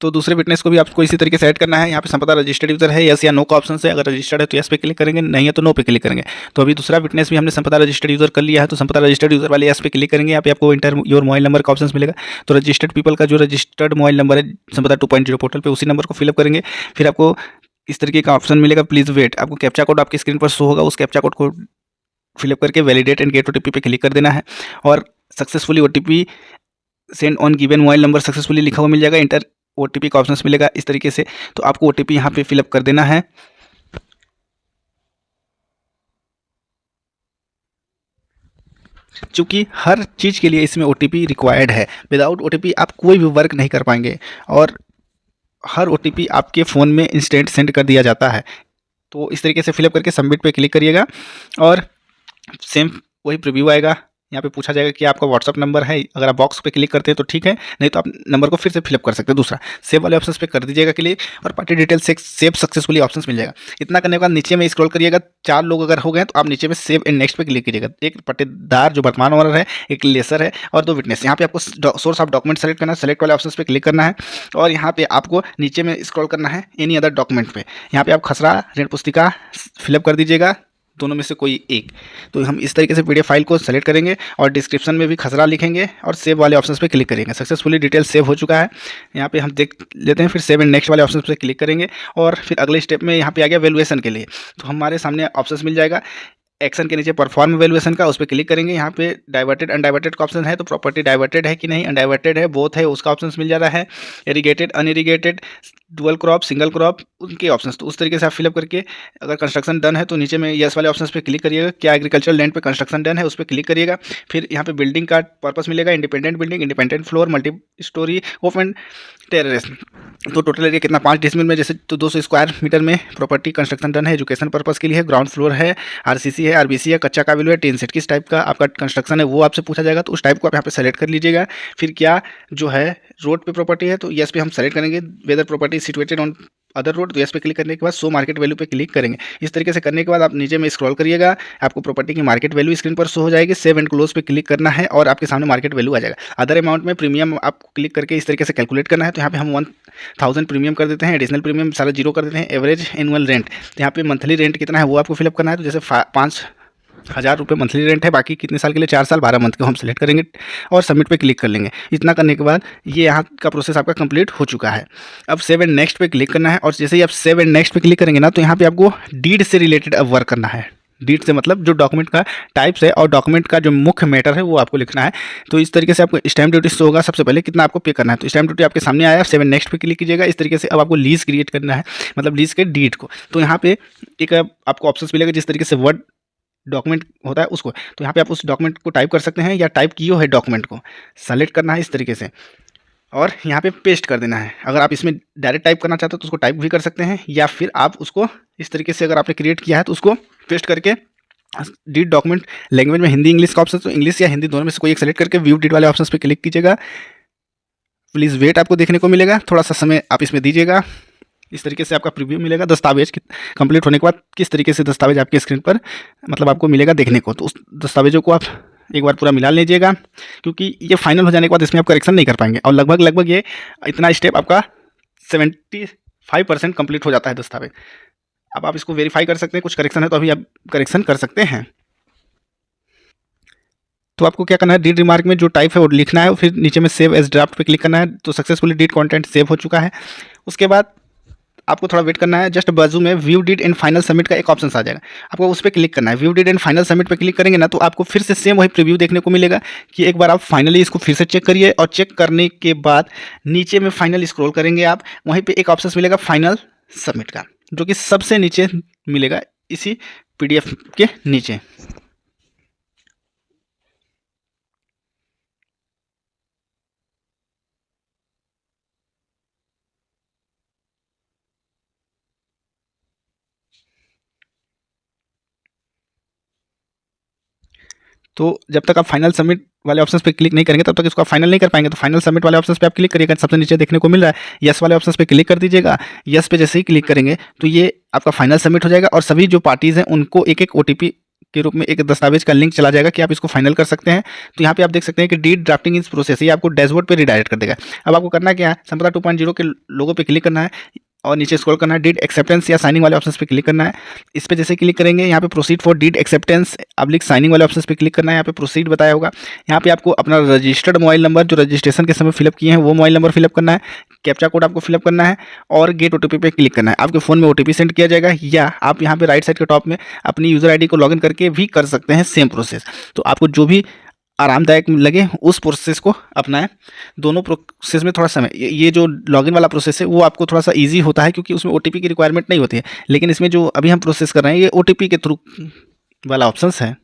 S1: तो दूसरे विटनेस को भी आपको इसी तरीके से ऐड करना है। यहाँ पे संपदा रजिस्टर्ड यूजर है, यस या नो का ऑप्शन है। अगर रजिस्टर्ड है तो यस पे क्लिक करेंगे, नहीं है तो नो पे क्लिक करेंगे। तो अभी दूसरा विटनेस भी हमने संपदा रजिस्टर्ड यूजर कर लिया है, तो संपदा रजिस्टर्ड यूजर वाले यस पे क्लिक करेंगे। यहाँ पे आपको इंटर योर मोबाइल नंबर का ऑप्शन मिलेगा। तो रजिस्टर्ड पीपल का जो रजिस्टर्ड मोबाइल नंबर है संपदा 2.0 पोर्टल पे, उसी नंबर को फिलअप करेंगे। फिर आपको इस तरीके का ऑप्शन मिलेगा, प्लीज़ वेट। आपको कैप्चा कोड आपकी स्क्रीन पर शो होगा, उस कैप्चा कोड को फिलअप करके वैलिडेट एंड गेट ओटीपी पे क्लिक कर देना है और successfully OTP send on given mobile number successfully लिखा हुआ मिल जाएगा। इंटर ओटीपी का ऑप्शन मिलेगा इस तरीके से, तो आपको ओटीपी यहाँ पे फिलअप कर देना है। चूँकि हर चीज़ के लिए इसमें ओटीपी रिक्वायर्ड है, विदाउट ओटीपी आप कोई भी वर्क नहीं कर पाएंगे और हर ओटीपी आपके फ़ोन में इंस्टेंट सेंड कर दिया जाता है। तो इस तरीके से फिलअप करके सबमिट पे क्लिक करिएगा और सेम वही प्रीव्यू आएगा। यहाँ पे पूछा जाएगा कि आपका व्हाट्सअप नंबर है। अगर आप बॉक्स पे क्लिक करते हैं तो ठीक है, नहीं तो आप नंबर को फिर से फिलअप कर सकते हैं। दूसरा सेव वाले ऑप्शन पे कर दीजिएगा क्लिक और पार्टी डिटेल्स से सेव सक्सेसफुली ऑप्शन मिल जाएगा। इतना करने के बाद नीचे में स्क्रॉल करिएगा। 4 लोग अगर हो गए तो आप नीचे में सेव एंड नेक्स्ट पे क्लिक कीजिएगा। एक पट्टेदार जो वर्तमान ओनर है, एक लेसर है और 2 विटनेस। यहाँ पे आपको सोर्स ऑफ डॉक्यूमेंट सेलेक्ट करना है, सेलेक्ट वाले ऑप्शन पे क्लिक करना है और यहाँ पे आपको नीचे में स्क्रॉल करना है एनी अदर डॉक्यूमेंट पे। यहाँ पे आप खसरा ऋण पुस्तिका फिलअप कर दीजिएगा, दोनों में से कोई एक। तो हम इस तरीके से पीडीएफ फाइल को सेलेक्ट करेंगे और डिस्क्रिप्शन में भी खसरा लिखेंगे और सेव वाले ऑप्शंस पे क्लिक करेंगे। सक्सेसफुली डिटेल सेव हो चुका है। यहाँ पे हम देख लेते हैं। फिर सेव एंड नेक्स्ट वाले ऑप्शन पे क्लिक करेंगे और फिर अगले स्टेप में यहाँ पे आ गया वैल्यूएशन के लिए। तो हमारे सामने ऑप्शंस मिल जाएगा। एक्शन के नीचे परफॉर्म वैल्यूएशन का, उस पर क्लिक करेंगे। यहाँ पे डाइवर्टेड अनडाइवर्टेड का ऑप्शन है, तो प्रॉपर्टी डाइवर्टेड है कि नहीं, अनडाइवर्टेड है, बोथ है, उसका ऑप्शन मिल जा रहा है। Irrigated unirrigated, dual crop, single crop, उनके ऑप्शंस। तो उस तरीके से आप फिलअप करके अगर कंस्ट्रक्शन डन है तो नीचे में यस वाले ऑप्शंस पे क्लिक करिएगा। क्या एग्रीकल्चर लैंड पे कंस्ट्रक्शन डन है उस पर क्लिक करिएगा। फिर यहाँ पे बिल्डिंग का पर्पस मिलेगा, independent building, independent floor, multi storey, open terrace. तो टोटल एरिया कितना 5 डेसिमल में, जैसे तो 200 स्क्वायर मीटर में प्रॉपर्टी कंस्ट्रक्शन डन है। एजुकेशन पर्पस के लिए है, ग्राउंड फ्लोर है, आरसीसी है, आरबीसी है, कच्चा का बिल है, टीन सेट। किस टाइप का आपका कंस्ट्रक्शन है वो आपसे पूछा जाएगा, तो उस टाइप को आप यहाँ पे सेलेक्ट कर लीजिएगा। फिर क्या जो है रोड पे प्रॉपर्टी है तो यस पे हम सेलेक्ट करेंगे। Whether property situated on other road, तो यस पे क्लिक करने के बाद शो मार्केट वैल्यू पे क्लिक करेंगे। इस तरीके से करने के बाद आप नीचे में स्क्रॉल करिएगा, आपको प्रॉपर्टी की मार्केट वैल्यू स्क्रीन पर शो हो जाएगी। सेव एंड क्लोज पे क्लिक करना है और आपके सामने मार्केट वैल्यू आ जाएगा। अदर अमाउंट में प्रीमियम आपको क्लिक करके इस तरीके से कैलकुलेट करना है। तो यहाँ पे हम 1000 प्रीमियम कर देते हैं, एडिशनल प्रीमियम सारा 0 कर देते हैं। एवरेज एनुअल रेंट, तो यहाँ पे मंथली रेंट कितना है वो आपको फिलअप करना है। तो जैसे 5,000 रुपये मंथली रेंट है, बाकी कितने साल के लिए, 4 साल 12 मंथ को हम सेलेक्ट करेंगे और सबमिट पे क्लिक कर लेंगे। इतना करने के बाद ये यहाँ का प्रोसेस आपका कंप्लीट हो चुका है। अब सेव एंड नेक्स्ट पे क्लिक करना है और जैसे ही आप सेव एंड नेक्स्ट पे क्लिक करेंगे ना, तो यहाँ पे आपको डीड से रिलेटेड अब वर्क करना है। डीड से मतलब जो डॉक्यूमेंट का टाइप्स है और डॉक्यूमेंट का जो मुख्य मैटर है वो आपको लिखना है। तो इस तरीके से आपको स्टैम्प ड्यूटी शो होगा। सबसे पहले कितना आपको पे करना है, तो स्टैम्प ड्यूटी आपके सामने आया, 7 नेक्स्ट पे क्लिक कीजिएगा। इस तरीके से अब आपको लीज क्रिएट करना है, मतलब लीज के डीड को। तो यहाँ पे एक आपको ऑप्शन मिलेगा, जिस तरीके से वर्ड डॉक्यूमेंट होता है उसको, तो यहाँ पे आप उस डॉक्यूमेंट को टाइप कर सकते हैं या टाइप किए है डॉक्यूमेंट को सेलेक्ट करना है इस तरीके से और यहाँ पे पेस्ट कर देना है। अगर आप इसमें डायरेक्ट टाइप करना चाहते हो तो उसको टाइप भी कर सकते हैं या फिर आप उसको इस तरीके से अगर आपने क्रिएट किया है तो उसको पेस्ट करके डीड डॉक्यूमेंट लैंग्वेज में हिंदी इंग्लिश का ऑप्शन, तो इंग्लिश या हिंदी दोनों में से कोई एक सेलेक्ट करके व्यू डीड वाले ऑप्शन पे क्लिक कीजिएगा। प्लीज़ वेट आपको देखने को मिलेगा, थोड़ा सा समय आप इसमें दीजिएगा। इस तरीके से आपका प्रीव्यू मिलेगा दस्तावेज कंप्लीट होने के बाद, किस तरीके से दस्तावेज आपके स्क्रीन पर मतलब आपको मिलेगा देखने को। तो उस दस्तावेजों को आप एक बार पूरा मिला लीजिएगा, क्योंकि ये फाइनल हो जाने के बाद इसमें आप करेक्शन नहीं कर पाएंगे। और लगभग ये इतना स्टेप आपका 75% कंप्लीट हो जाता है दस्तावेज। अब आप इसको वेरीफाई कर सकते हैं, कुछ करेक्शन है तो अभी आप करेक्शन कर सकते हैं। तो आपको क्या करना है, डीड रिमार्क में जो टाइप है वो लिखना है, फिर नीचे में सेव एज ड्राफ्ट पे क्लिक करना है। तो सक्सेसफुली डीड कंटेंट सेव हो चुका है। उसके बाद आपको थोड़ा वेट करना है। जस्ट बाजू में view deed and final submit का एक ऑप्शन आ जाएगा, आपको उस पर क्लिक करना है। View deed and final submit पे क्लिक करेंगे ना, तो आपको फिर से सेम वही प्रीव्यू देखने को मिलेगा कि एक बार आप फाइनली इसको फिर से चेक करिए। और चेक करने के बाद नीचे में फाइनल स्क्रॉल करेंगे आप, वहीं पर एक ऑप्शन मिलेगा फाइनल सबमिट का, जो कि सबसे नीचे मिलेगा इसी PDF के नीचे। तो जब तक आप फाइनल सबमिट वाले ऑप्शंस पे क्लिक नहीं करेंगे तब तक इसको आप फाइनल नहीं कर पाएंगे। तो फाइनल सबमिट वाले ऑप्शंस पे आप क्लिक करिएगा, सबसे नीचे देखने को मिल रहा है यस वाले ऑप्शंस पे क्लिक कर दीजिएगा। यस पे जैसे ही क्लिक करेंगे तो ये आपका फाइनल सबमिट हो जाएगा, और सभी जो पार्टीज़ हैं उनको एक एक OTP के रूप में एक दस्तावेज का लिंक चला जाएगा कि आप इसको फाइनल कर सकते हैं। तो यहाँ पे आप देख सकते हैं कि डीड ड्राफ्टिंग इज प्रोसेस, ये आपको डैशबोर्ड पे रिडायरेक्ट कर देगा। अब आपको करना क्या है, संपदा 2.0 के लोगो पे क्लिक करना है और नीचे स्क्रॉल करना है, डीड एक्सेप्टेंस या साइनिंग वाले ऑप्शंस पे क्लिक करना है। इस पे जैसे क्लिक करेंगे यहाँ पे proceed for deed acceptance oblique signing वाले ऑप्शंस पे क्लिक करना है। यहाँ पे प्रोसीड बताया होगा, यहाँ पे आपको अपना रजिस्टर्ड मोबाइल नंबर जो रजिस्ट्रेशन के समय फिलअप किए हैं वो मोबाइल नंबर फिलअप करना है, कैप्चा कोड आपको फिलअप करना है और गेट OTP पे क्लिक करना है। आपके फ़ोन में OTP सेंड किया जाएगा, या आप यहाँ पे राइट साइड के टॉप में अपनी यूज़र ID को लॉगिन करके भी कर सकते हैं सेम प्रोसेस। तो आपको जो भी आरामदायक लगे उस प्रोसेस को अपनाएं। दोनों प्रोसेस में थोड़ा समय, ये जो लॉगिन वाला प्रोसेस है वो आपको थोड़ा सा इजी होता है क्योंकि उसमें OTP की रिक्वायरमेंट नहीं होती है, लेकिन इसमें जो अभी हम प्रोसेस कर रहे हैं ये OTP के थ्रू वाला ऑप्शंस है।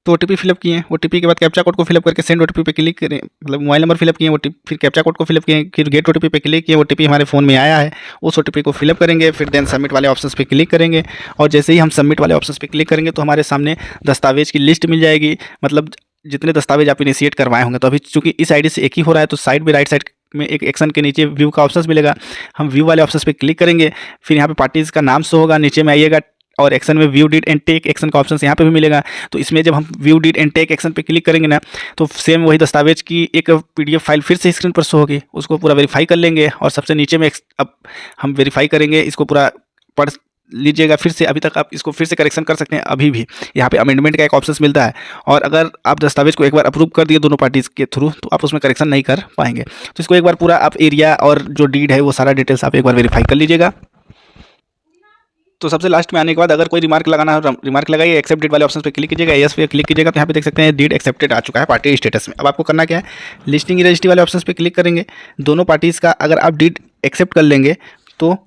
S1: तो OTP फिलअप किए, OTP के बाद कैप्चा कोड को फिलअप करके सेंड OTP पे क्लिक करें, मतलब मोबाइल नंबर फिलअप किए, OTP फिर कैप्चा कोड को फिलअप किए, फिर गेट OTP पे क्लिक किए, OTP हमारे फ़ोन में आया है, उस OTP को फिलअप करेंगे, फिर देन सबमिट वाले ऑप्शंस पे क्लिक करेंगे। और जैसे ही हम सबमिट वाले ऑप्शंस पे क्लिक करेंगे तो हमारे सामने दस्तावेज की लिस्ट मिल जाएगी, मतलब जितने दस्तावेज आप इनिशिएट करवाए होंगे। तो अभी चूँकि इस ID से एक ही हो रहा है तो साइड में राइट साइड में एक एक्शन के नीचे व्यू का ऑप्शन मिलेगा, हम व्यू वाले ऑप्शंस पे क्लिक करेंगे। फिर यहाँ पे पार्टीज़ का नाम शो होगा, नीचे में आइएगा और एक्शन में view deed and take action का ऑप्शन यहाँ पे भी मिलेगा। तो इसमें जब हम view deed and take action पे क्लिक करेंगे ना, तो सेम वही दस्तावेज की एक PDF फाइल फिर से स्क्रीन पर शो होगी, उसको पूरा वेरीफाई कर लेंगे। और सबसे नीचे में अब हम वेरीफाई करेंगे, इसको पूरा पढ़ लीजिएगा फिर से। अभी तक आप इसको फिर से करेक्शन कर सकते हैं, अभी भी यहाँ पे अमेंडमेंट का एक ऑप्शन मिलता है। और अगर आप दस्तावेज को एक बार अप्रूव कर दिए दोनों पार्टीज़ के थ्रू तो आप उसमें करेक्शन नहीं कर पाएंगे। तो इसको एक बार पूरा आप एरिया और जो डीड है वो सारा डिटेल्स आप एक बार वेरीफाई कर लीजिएगा। तो सबसे लास्ट में आने के बाद अगर कोई रिमार्क लगाना हो, रिमार्क लगाइए, एक्सेप्ट डीड वाले ऑप्शन पे क्लिक कीजिएगा, यस पे क्लिक कीजिएगा। तो यहाँ पे देख सकते हैं डीड एक्सेप्टेड आ चुका है पार्टी स्टेटस में। अब आपको करना क्या है, लिस्टिंग रजिस्ट्री वाले ऑप्शन पे क्लिक करेंगे, दोनों पार्टीज़ का अगर आप डीड एक्सेप्ट कर लेंगे तो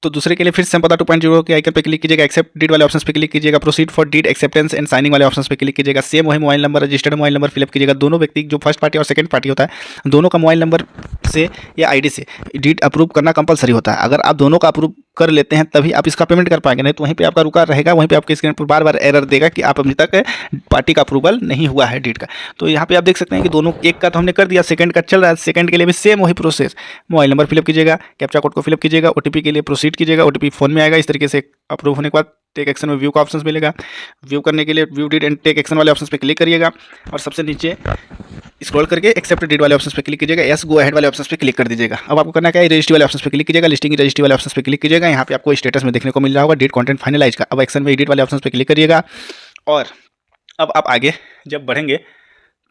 S1: दूसरे के लिए फिर संपदा 2.0 के आइकन पे क्लिक कीजिएगा, एक्सेप्ट डीड वाले ऑप्शंस पे क्लिक कीजिएगा, proceed for deed acceptance and signing वाले ऑप्शंस पे क्लिक कीजिएगा। सेम वही mobile number, registered mobile number fill up कीजिएगा। दोनों व्यक्ति जो फर्स्ट पार्टी और सेकंड पार्टी होता है दोनों का मोबाइल नंबर से या ID से डीड अप्रूव करना कंपलसरी होता है। अगर आप दोनों का अप्रूव कर लेते हैं तभी आप इसका पेमेंट कर पाएंगे, नहीं तो वहीं पे आपका रुका रहेगा, वहीं पे आपके स्क्रीन पर बार बार एरर देगा कि आप अभी तक पार्टी का अप्रूवल नहीं हुआ है डीड का। तो यहाँ पे आप देख सकते हैं कि दोनों, एक का तो हमने कर दिया, सेकंड का चल रहा है, सेकंड के लिए भी सेम वही प्रोसेस, मोबाइल नंबर फिलअप कीजिएगा, कैप्चा कोड को फिलअप कीजिएगा, OTP के लिए प्रोसीड कीजिएगा, OTP फोन में आएगा। इस तरीके से अप्रूव होने के बाद टेक एक्शन में व्यू का ऑप्शन मिलेगा, व्यू करने के लिए view deed and take action वाले ऑप्शन पे क्लिक करिएगा और सबसे नीचे स्क्रॉल करके एक्सेप्ट डीड वाले ऑप्शन पे क्लिक कीजिएगा, यस गो अहेड वाले ऑप्शन पे क्लिक कर दीजिएगा। अब आपको करना क्या है, रजिस्ट्री वाले ऑप्शन पे क्लिक कीजिएगा, लिस्टिंग रजिस्ट्री वाले ऑप्शन पे क्लिक कीजिएगा। यहाँ पे आपको स्टेटस में देखने को मिल रहा होगा डेट कंटेंट फाइनलाइज का। अब एक्शन में एडिट वाले ऑप्शन पे क्लिक करिएगा और अब आप आगे जब बढ़ेंगे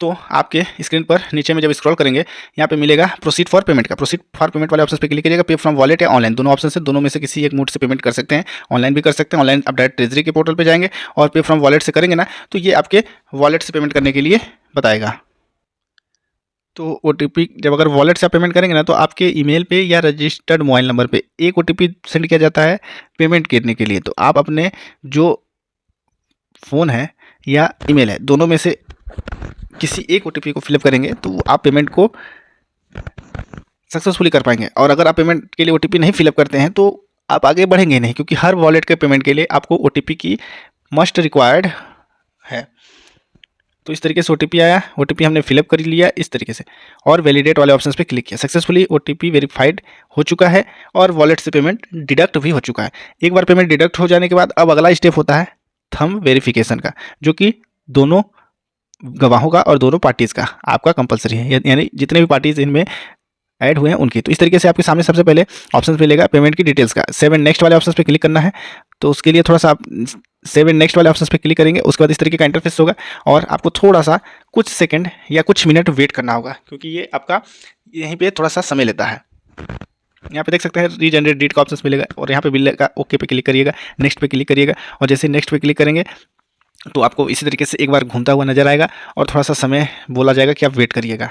S1: तो आपके स्क्रीन पर नीचे में जब स्क्रॉल करेंगे यहाँ पे मिलेगा प्रोसीड फॉर पेमेंट का। प्रोसीड फॉर पेमेंट वाले ऑप्शन पे क्लिक कीजिएगा, पे फ्रॉम वॉलेट या ऑनलाइन, दोनों ऑप्शन से, दोनों में से किसी एक मोड से पेमेंट कर सकते हैं। ऑनलाइन भी कर सकते हैं, ऑनलाइन आप डायरेक्ट ट्रेजरी के पोर्टल पे जाएंगे और पे फ्रॉम वॉलेट से करेंगे ना तो ये आपके वॉलेट से पेमेंट करने के लिए बताएगा। तो OTP जब अगर वॉलेट से आप पेमेंट करेंगे ना तो आपके ईमेल पे या रजिस्टर्ड मोबाइल नंबर पे एक OTP सेंड किया जाता है पेमेंट करने के लिए। तो आप अपने जो फ़ोन है या ईमेल है दोनों में से किसी एक OTP को फिलअप करेंगे तो आप पेमेंट को सक्सेसफुली कर पाएंगे। और अगर आप पेमेंट के लिए OTP नहीं फिलअप करते हैं तो आप आगे बढ़ेंगे नहीं, क्योंकि हर वॉलेट के पेमेंट के लिए आपको OTP की मस्ट रिक्वायर्ड है। तो इस तरीके से OTP आया, OTP हमने फिलअप कर लिया इस तरीके से और वैलिडेट वाले ऑप्शन पे क्लिक किया। सक्सेसफुली OTP वेरीफाइड हो चुका है और वॉलेट से पेमेंट डिडक्ट भी हो चुका है। एक बार पेमेंट डिडक्ट हो जाने के बाद अब अगला स्टेप होता है थंब वेरिफिकेशन का, जो कि दोनों गवाहों का और दोनों पार्टीज़ का आपका कंपलसरी है, यानी जितने भी पार्टीज़ इनमें ऐड हुए हैं उनकी। तो इस तरीके से आपके सामने सबसे पहले ऑप्शन मिलेगा पेमेंट की डिटेल्स का। सेव एंड नेक्स्ट वाले ऑप्शन पे क्लिक करना है। तो उसके लिए थोड़ा सा आप सेव एंड नेक्स्ट वाले ऑप्शन पे क्लिक करेंगे। उसके बाद इस तरीके का इंटरफेस होगा और आपको थोड़ा सा कुछ सेकंड या कुछ मिनट वेट करना होगा, क्योंकि ये आपका यहीं पे थोड़ा सा समय लेता है। यहाँ पे देख सकते हैं रीजनरेट डेट का ऑप्शन मिलेगा और यहाँ पे बिल का ओके पे क्लिक करिएगा, नेक्स्ट पे क्लिक करिएगा और जैसे नेक्स्ट पे क्लिक करेंगे तो आपको इसी तरीके से एक बार घूमता हुआ नजर आएगा और थोड़ा सा समय बोला जाएगा कि आप वेट करिएगा।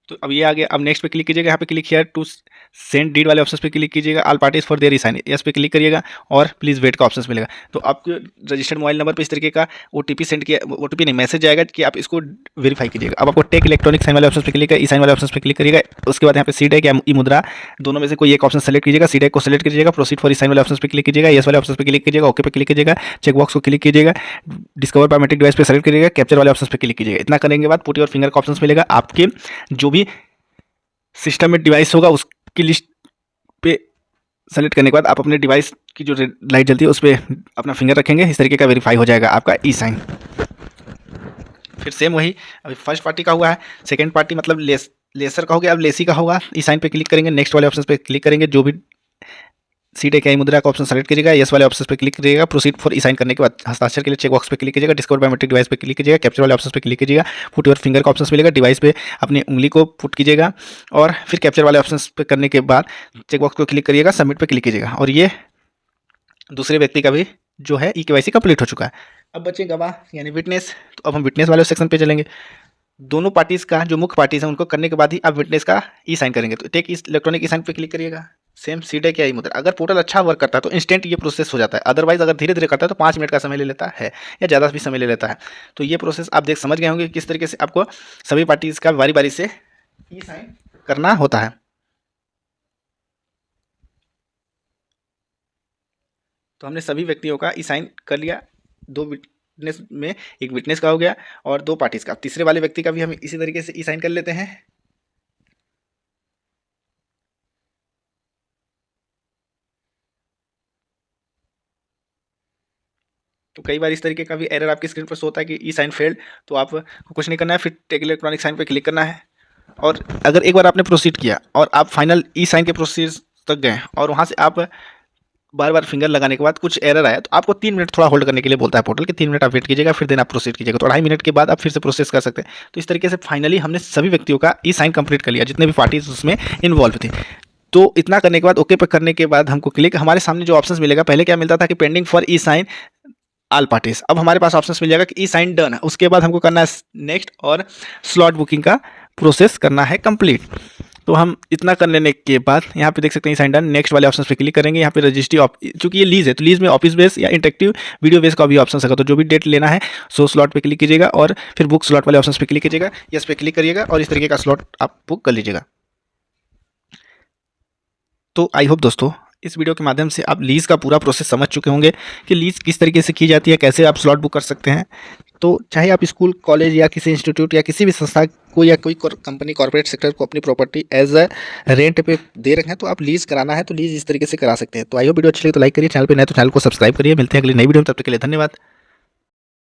S1: तो अब ये आ गया। अब नेक्स्ट पे क्लिक कीजिएगा, यहाँ पे क्लिक किया टू सेंड डीड वाले ऑप्शन पे क्लिक कीजिएगा, all parties for their sign, yes पे क्लिक करिएगा और प्लीज़ वेट का ऑप्शन मिलेगा। तो आपके रजिस्टर्ड मोबाइल नंबर पे इस तरीके का OTP सेंड किया, OTP नहीं मैसेज आएगा कि आप इसको वेरीफाई कीजिएगा। अब आपको टेक इलेक्ट्रॉनिक साइन वाले ऑप्शन पे क्लिक करिए, ई साइन वाले ऑप्शन पे क्लिक करिएगा। उसके बाद यहाँ पे सीटेक या ई मुद्रा दोनों में से कोई एक ऑप्शन सेलेक्ट कीजिएगा, सीटेक को सेलेक्ट कीजिएगा, प्रोसीड फॉर ई साइन वाले ऑप्शन पे क्लिक कीजिएगा, यस वाले ऑप्शन पे क्लिक कीजिएगा, ओके पे क्लिक कीजिएगा, चेक बॉक्स को क्लिक कीजिएगा, डिस्कवर बायोमेट्रिक डिवाइस पे सेलेक्ट करिएगा, कैप्चर वाले ऑप्शन पे क्लिक कीजिएगा। इतना करने के बाद पुट योर फिंगर का ऑप्शन मिलेगा। आपके जो भी सिस्टम में डिवाइस होगा उसकी लिस्ट पे सेलेक्ट करने के बाद आप अपने डिवाइस की जो लाइट जलती है उस पर अपना फिंगर रखेंगे, इस तरीके का वेरीफाई हो जाएगा आपका ई साइन। फिर सेम वही अभी फर्स्ट पार्टी का हुआ है, सेकेंड पार्टी मतलब लेसर का हो गया, अब लेसी का होगा। ई साइन पे क्लिक करेंगे, नेक्स्ट वाले ऑप्शन पे क्लिक करेंगे, जो भी सीटेक या मुद्रा का ऑप्शन सेलेक्ट करिएगा, यस वाले ऑप्शन पे क्लिक करिएगा, प्रोसीड फॉर ई साइन करने के बाद हस्ताक्षर के लिए चेक बॉक्स पे क्लिक कीजिएगा, डिस्कवर बायोमेट्रिक डिवाइस पे क्लिक कीजिएगा, कैप्चर वाले ऑप्शन पे क्लिक कीजिएगा, पुट योर फिंगर का ऑप्शन मिलेगा, डिवाइस पे अपनी उंगली को पुट कीजिएगा और फिर कैप्चर वाले ऑप्शन पे करने के बाद चेक बॉक्स को क्लिक करिएगा, सबमिट पे क्लिक कीजिएगा और ये दूसरे व्यक्ति का भी जो है EKYC कंप्लीट हो चुका है। अब बचे गवाह यानी विटनेस। तो अब हम विटनेस वाले सेक्शन पे चलेंगे। दोनों पार्टीज़ का जो मुख्य पार्टीज़ हैं उनको करने के बाद ही आप विटनेस का ई साइन करेंगे। तो टेक इलेक्ट्रॉनिक ई साइन पे क्लिक करिएगा, सेम सीटेक या ई मुद्रा। अगर पोर्टल अच्छा वर्क करता है तो इंस्टेंट ये प्रोसेस हो जाता है, अदरवाइज अगर धीरे धीरे करता है तो 5 मिनट का समय ले लेता है या ज़्यादा भी समय ले लेता है। तो ये प्रोसेस आप देख समझ गए होंगे किस तरीके से आपको सभी पार्टीज़ का बारी बारी से ई साइन करना होता है। तो हमने सभी व्यक्तियों का ई साइन कर लिया, 2 विटनेस में, एक विटनेस का हो गया और 2 पार्टीज़ का। तीसरे वाले व्यक्ति का भी हम इसी तरीके से ई साइन कर लेते हैं। तो कई बार इस तरीके का भी एरर आपकी स्क्रीन पर शो होता है कि ई साइन फेल्ड, तो आपको कुछ नहीं करना है, फिर टेक इलेक्ट्रॉनिक साइन पे क्लिक करना है। और अगर एक बार आपने प्रोसीड किया और आप फाइनल ई साइन के प्रोसेस तक गए और वहाँ से आप बार बार फिंगर लगाने के बाद कुछ एरर आया तो आपको 3 मिनट थोड़ा होल्ड करने के लिए बोलता है पोर्टल कि 3 मिनट आप वेट कीजिएगा, फिर देन आप प्रोसीड कीजिएगा। तो 2.5 मिनट के बाद आप फिर से प्रोसेस कर सकते हैं। तो इस तरीके से फाइनली हमने सभी व्यक्तियों का ई साइन कंप्लीट कर लिया, जितने भी पार्टीज उसमें इन्वॉल्व थे। तो इतना करने के बाद ओके पे करने के बाद हमको क्लिक, हमारे सामने जो ऑप्शंस मिलेगा, पहले क्या मिलता था कि pending for e sign all parties, अब हमारे पास ऑप्शंस मिल जाएगा कि ई साइन डन है। उसके बाद हमको करना है नेक्स्ट और स्लॉट बुकिंग का प्रोसेस करना है कंप्लीट। तो हम इतना कर लेने के बाद यहाँ पे देख सकते हैं साइन डन, नेक्स्ट वाले ऑप्शन पे क्लिक करेंगे। यहाँ पे रजिस्ट्री, चूंकि ये लीज है तो लीज में ऑफिस बेस या इंटरेक्टिव वीडियो बेस का भी ऑप्शन है। तो जो भी डेट लेना है सो स्लॉट पे क्लिक कीजिएगा और फिर बुक स्लॉट वाले ऑप्शन पे क्लिक कीजिएगा, यस पे क्लिक करिएगा और इस तरीके का स्लॉट आप बुक कर लीजिएगा। तो आई होप दोस्तों इस वीडियो के माध्यम से आप लीज़ का पूरा प्रोसेस समझ चुके होंगे कि लीज़ किस तरीके से की जाती है, कैसे आप स्लॉट बुक कर सकते हैं। तो चाहे आप स्कूल, कॉलेज या किसी इंस्टीट्यूट या किसी भी संस्था को या कोई कंपनी, कॉर्पोरेट सेक्टर को अपनी प्रॉपर्टी एज अ रेंट पे दे रखे हैं तो आप लीज़ कराना है तो लीज़ इस तरीके से करा सकते हैं। तो आई होप वीडियो अच्छी लगी तो लाइक करिए, चैनल पर नए तो चैनल को सब्सक्राइब करिए। मिलते हैं अगली नई वीडियो में, तब तक के लिए धन्यवाद।